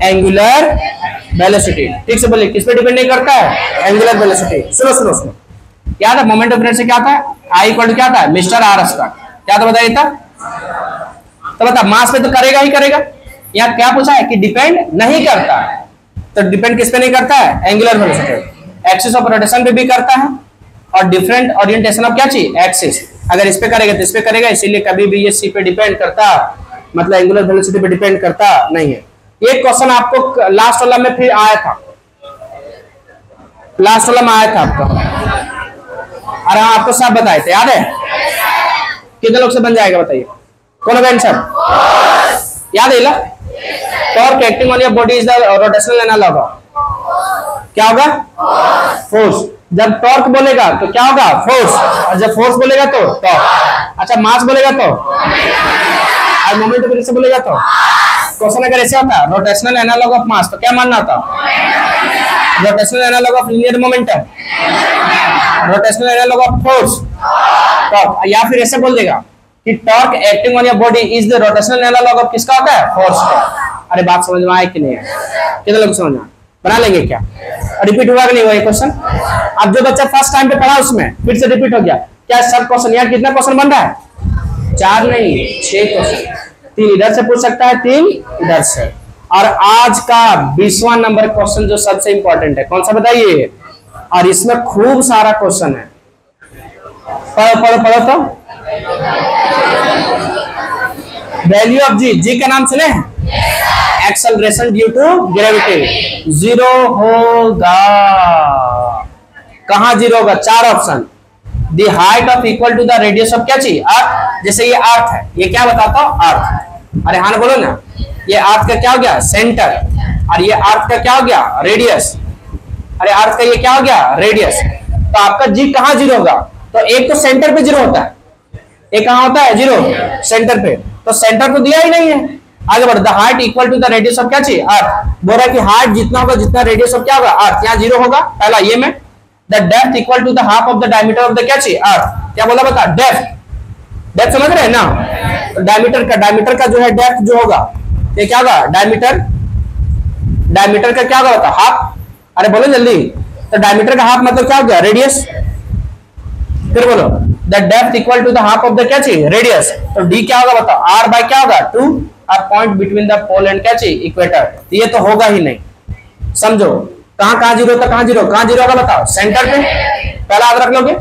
angular velocity. ठीक से बोलिए, किस पे डिपेंड नहीं करता है, एंगुलर वेलोसिटी। सुनो सुनो सुनो, क्या था मोमेंट ऑफ इनर्शिया, क्या था, आई इक्वल टू क्या था, मिस्टर आर स्क्वायर, क्या था बताइए था, तो बता मास पे तो करेगा ही करेगा, यहाँ क्या पूछा है कि डिपेंड नहीं करता, तो डिपेंड किस पे नहीं करता है, angular velocity. Axis of rotation पे भी करता है, और डिफरेंट ओरिएंटेशन ऑफ क्या चीज, एक्सिस, अगर इस पे करेगा तो इस पे करेगा, इसीलिए कभी भी ये सी पे डिपेंड करता, मतलब एंगुलर वेलोसिटी पे डिपेंड करता नहीं है। ये क्वेश्चन आपको लास्ट वाला में फिर आया था, लास्ट वाला में आया था आपको, और हाँ आपको सब बताए थे, याद है, कितने लोग से बन जाएगा बताइए, कौन होगा आंसर, याद है, torque acting on your body is the rotational analog, क्या होगा, फोर्स। जब टॉर्क बोलेगा तो क्या होगा, फोर्स, और जब फोर्स बोलेगा तो टॉर्क। अच्छा मास बोलेगा तो, आज मोमेंट फिर से बोलेगा तो क्वेश्चन अगर ऐसे होता रोटेशनल एनालॉग ऑफ मास तो क्या मानना होता? Rotational analogue of linear momentum, rotational analogue of force. तो या फिर ऐसे बोल देगा कि torque acting on your body is the rotational analogue of किसका होता है? फोर्स का। अरे बात समझ में आए कि नहीं है? कितने लोग समझ में बना लेंगे क्या? रिपीट हुआ कि नहीं हुआ ये क्वेश्चन? अब जो बच्चा फर्स्ट टाइम पे पढ़ा उसमें फिर से रिपीट हो गया क्या? सब क्वेश्चन यार कितना क्वेश्चन बन रहा है? 4 नहीं 6 क्वेश्चन, 3 इधर से पूछ सकता है, 3 इधर से। और आज का 20वां नंबर क्वेश्चन जो सबसे इंपॉर्टेंट है कौन सा बताइए? और इसमें खूब सारा क्वेश्चन है, पढ़ो पढ़ो पढ़ो। तो वैल्यू ऑफ जी, जी का नाम सुने? एक्सेलरेशन ड्यू टू ग्रेविटी, 0 होगा। कहां 0 होगा? 4 option. The height of equal to the radius of क्या चाहिए? अर्थ। जैसे ये अर्थ है, ये क्या बताता हूं? अर्थ। अरे हाँ बोलो ना, ये अर्थ का क्या हो गया? सेंटर। और ये अर्थ का क्या हो गया? रेडियस। अरे अर्थ का ये क्या हो गया? रेडियस। तो आपका जी कहां 0 होगा? तो एक तो सेंटर पे 0 होता है, एक कहां होता है? 0 सेंटर पे। तो सेंटर तो दिया ही नहीं है। आगे बढ़ो। The height equal to the radius of क्या चाहिए? अर्थ। बोल रहा है कि हाइट जितना होगा जितना रेडियस ऑफ क्या होगा? अर्थ। यहाँ 0 होगा पहला ये में। The depth equal to the half of the diameter of the क्या चाहिए? अर्थ। क्या बोला बता? डेप्थ। डेप्थ समझ रहे हैं ना? तो डायमीटर का जो है डेप्थ जो होगा ये क्या होगा? डायमीटर का क्या होगा बता? हाफ। अरे बोलो जल्दी। तो डायमीटर का हाफ मतलब क्या हो गया? रेडियस। फिर बोलो the depth equal to the half of the क्या चाहिए? रेडियस। तो डी क्या होगा बताओ? आर बाय क्या होगा? 2। और point between the pole and क्या चाहिए? इक्वेटर। ये तो होगा ही नहीं। समझो कहां 0 था? कहां 0 होगा बताओ? सेंटर पे पहला याद रख लोगे।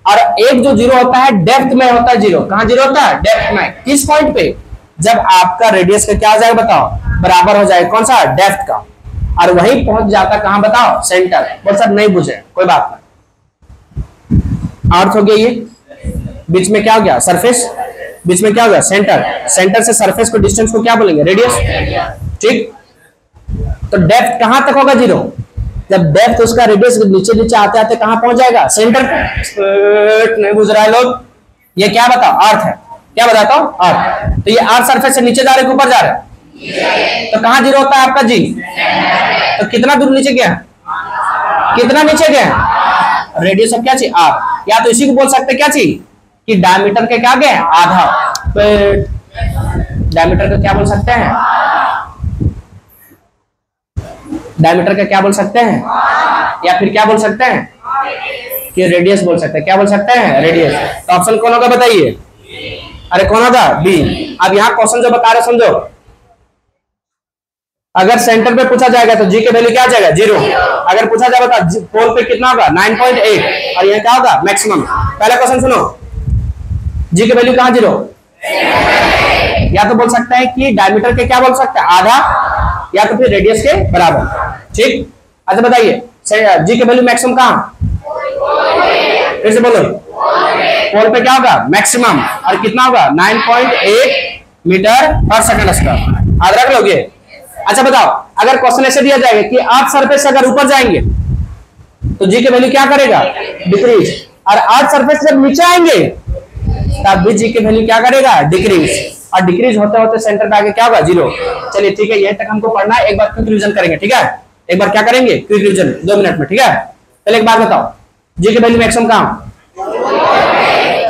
और एक जो 0 होता है डेप्थ में होता है 0। कहां 0 होता है? डेप्थ में। किस पॉइंट पे? जब आपका रेडियस का क्या आ जाएगा बताओ? बराबर हो जाएगा कौन सा? डेप्थ का। और वही पहुंच जाता कहां बताओ? सेंटर। बोल सर नहीं बुझे, कोई बात नहीं। अर्थ हो गया ये, बीच में क्या हो गया? सरफेस, बीच में क्या हो गया? सेंटर। सेंटर से सरफेस को डिस्टेंस को क्या बोलेंगे? रेडियस। ठीक। तो डेप्थ कहां तक होगा? 0। जब डेप्थ उसका रेडियस नीचे नीचे आते आते कहां पहुंच जाएगा? सेंटर पे। नहीं बुझ रहा है लोग? ये क्या बताओ? अर्थ है। क्या बताता हूं? अर्थ। तो ये अर्थ सरफेस से नीचे जा रहे ऊपर जा रहा है, तो कहां 0 होता है आपका? जी। तो कितना दूर नीचे गया? कितना नीचे गया? रेडियस ऑफ क्या चाहिए? आर। या तो इसी को बोल सकते क्या चाहिए कि डायमीटर के क्या गए? आधा। डायमीटर का क्या बोल सकते हैं? डायमीटर का क्या बोल सकते हैं? या फिर क्या बोल सकते हैं कि रेडियस बोल सकते हैं? क्या बोल सकते हैं? रेडियस। तो ऑप्शन कौन होगा बताइए? अरे कौन होगा? बी। अब यहाँ क्वेश्चन जो बता रहे समझो, अगर सेंटर पे पूछा जाएगा तो जी के वैल्यू क्या आ जाएगा? 0। अगर पूछा जाएगा तो पोल पे कितना होगा? 9.8। और यह क्या होगा? मैक्सिमम। पहला क्वेश्चन सुनो, जी के वैल्यू कहां 0? या तो बोल सकता है कि डायमीटर के क्या बोल सकता है? आधा, या तो फिर रेडियस के बराबर। ठीक। अच्छा बताइए जी के वैल्यू मैक्सिमम कहां? फिर से बोलो। पोल पे क्या होगा? मैक्सिमम। और कितना होगा? 9.8 मीटर पर सेकंड स्क्वायर। याद रख लोगे? अच्छा बताओ, अगर क्वेश्चन ऐसे दिया जाएगा कि आप सरफेस से अगर ऊपर जाएंगे तो जी के वैल्यू क्या करेगा? डिक्रीज। और अर्थ सरफेस जब नीचे आएंगे तब भी जी के वैल्यू क्या करेगा? डिक्रीज। और डिक्रीज होते होते सेंटर पे आगे क्या होगा? 0। चलिए ठीक है, यही तक हमको पढ़ना है। एक बार क्विक रिवीजन करेंगे, ठीक है? एक बार क्या करेंगे? क्विक रिवीजन 2 मिनट में, ठीक है? पहले एक बात बताओ, जी के वैल्यू मैक्सिमम कहां?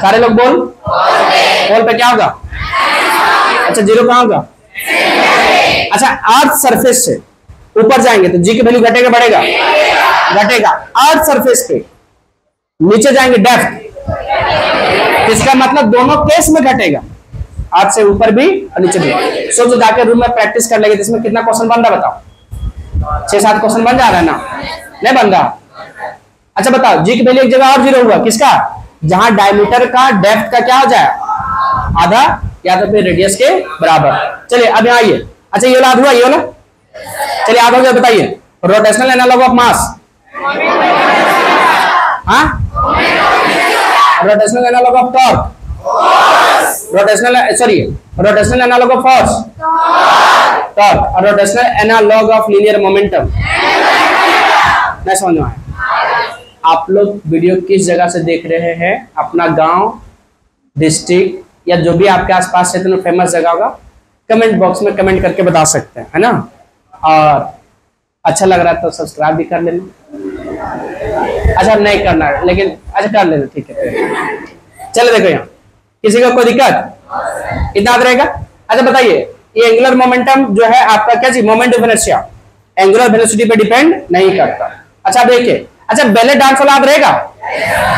सारे लोग बोल। पोल पे क्या होगा? अच्छा 0 कहां होगा? अच्छा अर्थ सरफेस से ऊपर जाएंगे तो जी की वैल्यू घटेगा बढ़ेगा? घटेगा। अर्थ सरफेस पे नीचे जाएंगे डेप्थ, इसका मतलब दोनों केस में घटेगा, अर्थ से ऊपर भी और नीचे भी। सो जो जाके रूम में प्रैक्टिस कर लेंगे, इसमें कितना क्वेश्चन बन रहा बताओ? 6-7 क्वेश्चन बन जा रहा है ना? नहीं बन रहा? अच्छा बताओ, जी की वैल्यू एक जगह और 0 हुआ, किसका? जहां डायमीटर का डेप्थ का क्या हो जाए? आधा, या तो फिर रेडियस के बराबर। चलिए अब यहाँ आइए। अच्छा ये याद हुआ? ये वाला चलिए याद हो गया? बताइए रोटेशनल एनालॉग ऑफ मास। हाँ, rotational analogue of torque, rotational analogue of force, torque, और rotational analogue of linear momentum. नहीं समझ में आया? आप लोग वीडियो किस जगह से देख रहे हैं? अपना गांव, डिस्ट्रिक्ट या जो भी आपके आसपास क्षेत्र में फेमस जगह होगा कमेंट बॉक्स में कमेंट करके बता सकते हैं, है ना। और अच्छा लग रहा है तो सब्सक्राइब भी कर लेना। अच्छा नहीं करना है लेकिन अच्छा कर लेना, ठीक है। चलो देखो यहाँ किसी का कोई दिक्कत, इतना रहेगा। अच्छा बताइए ये एंगुलर मोमेंटम जो है आपका क्या चीज, moment of inertia angular velocity पे डिपेंड नहीं करता। अच्छा देखिए, अच्छा बेले डांस वाला याद रहेगा।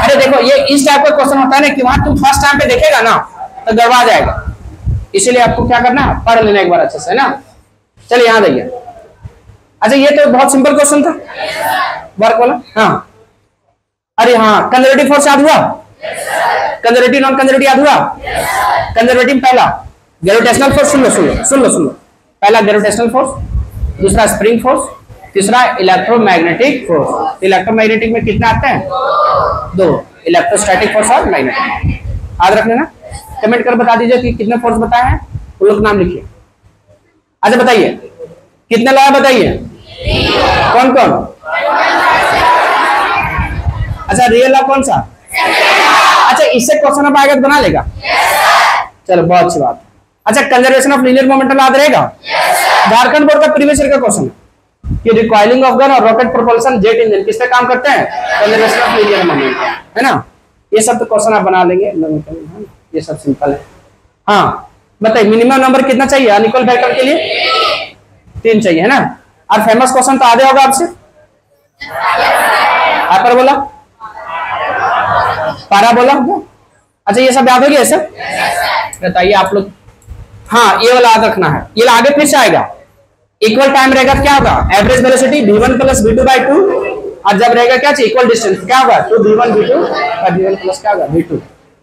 अरे देखो ये इस टाइप का क्वेश्चन होता है ना कि वहां तुम फर्स्ट टाइम पे देखेगा ना तो गड़बड़ा जाएगा, इसीलिए आपको क्या करना है, पढ़ लेना एक बार अच्छे से ना। चलिए यहाँ देखिए, अच्छा ये तो बहुत सिंपल क्वेश्चन था वर्क वाला। हाँ अरे हाँ कंजर्वेटिव फोर्स याद हुआ, कंजर्वेटिव नॉन कंजर्वेटिव याद हुआ। कंजर्वेटिव पहला ग्रेविटेशनल फोर्स, सुन लो। पहला ग्रेविटेशनल फोर्स, दूसरा स्प्रिंग फोर्स, तीसरा इलेक्ट्रोमैग्नेटिक फोर्स। इलेक्ट्रोमैग्नेटिक में कितने आते हैं, दो, इलेक्ट्रोस्टैटिक फोर्स और मैग्नेटिक। याद रख लेना, कमेंट कर बता दीजिए कि कितने फोर्स बताए हैं, उन लोग नाम लिखिए। अच्छा बताइए कितने लॉ बताइए, कौन कौन। अच्छा रियल लॉ कौन सा, अच्छा इससे क्वेश्चन अब आएगा तो बना लेगा, चलो बहुत अच्छी बात। अच्छा कंजर्वेशन ऑफ लीनियर मोमेंटम याद रहेगा, झारखंड बोर्ड का प्रीवियस ईयर का क्वेश्चन है कि रिकॉइलिंग ऑफ गन और रॉकेट प्रोपल्शन जेट इंजन किस पे काम करते हैं, कंजर्वेशन ऑफ लीनियर मोमेंटम, है ना। ये सब तो क्वेश्चन आप बना लेंगे, ये सब सिंपल है। हाँ बताइए मिनिमम नंबर कितना चाहिए अनइक्वल वेक्टर के लिए, 3 चाहिए, है ना। और फेमस क्वेश्चन तो आधे होगा आपसे, हाइपरबोला, पैराबोला। अच्छा ये सब याद हो गया सब, बताइए आप लोग। हाँ ये वाला याद रखना है, ये आगे फिर से आएगा। इक्वल टाइम रहेगा तो क्या होगा, average velocity v1 plus v2 by 2, और जब रहेगा क्या चाहिए इक्वल डिस्टेंस क्या होगा, 2v1 v2 और v1 प्लस क्या होगा v2।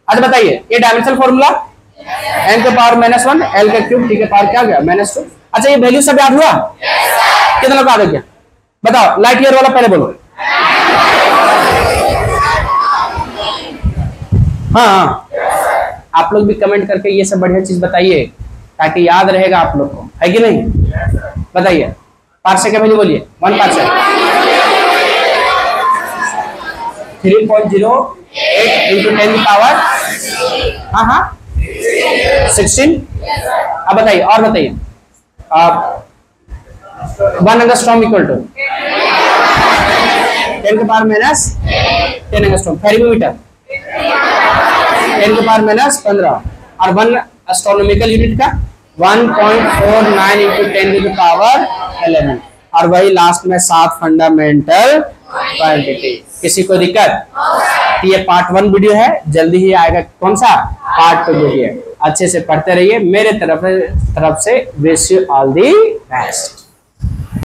अच्छा बताइए ये डायमेंशनल फॉर्मूला n के पावर -1 l का क्यूब t के पावर क्या गया -2। अच्छा ये वैल्यू सब याद हुआ, कितना लोग याद हो गया बताओ। लाइट ईयर वाला पहले बोलो। हाँ आप लोग भी कमेंट करके ये सब बढ़िया चीज बताइए ताकि याद रहेगा आप लोग को, है कि नहीं। बताइए पार्सेक का वैल्यू बोलिए, 1 पार्सेक 3.08 इंटू 10 की पावर, हाँ 16। अब बताइए और बताइए, आप 1 एंगस्ट्रॉम इक्वल टू 10 के पावर -10 एंगस्ट्रॉम। फेरिमीटर 10 के पावर -15 और 1 एस्ट्रोनॉमिकल यूनिट का 1.49 इंटू 10 की पावर 11। और वही लास्ट में 7 फंडामेंटल क्वांटिटी। किसी को दिक्कत, ये पार्ट 1 वीडियो है, जल्दी ही आएगा कौन सा पार्ट 2 वीडियो। अच्छे से पढ़ते रहिए, मेरे तरफ से wish you all the best.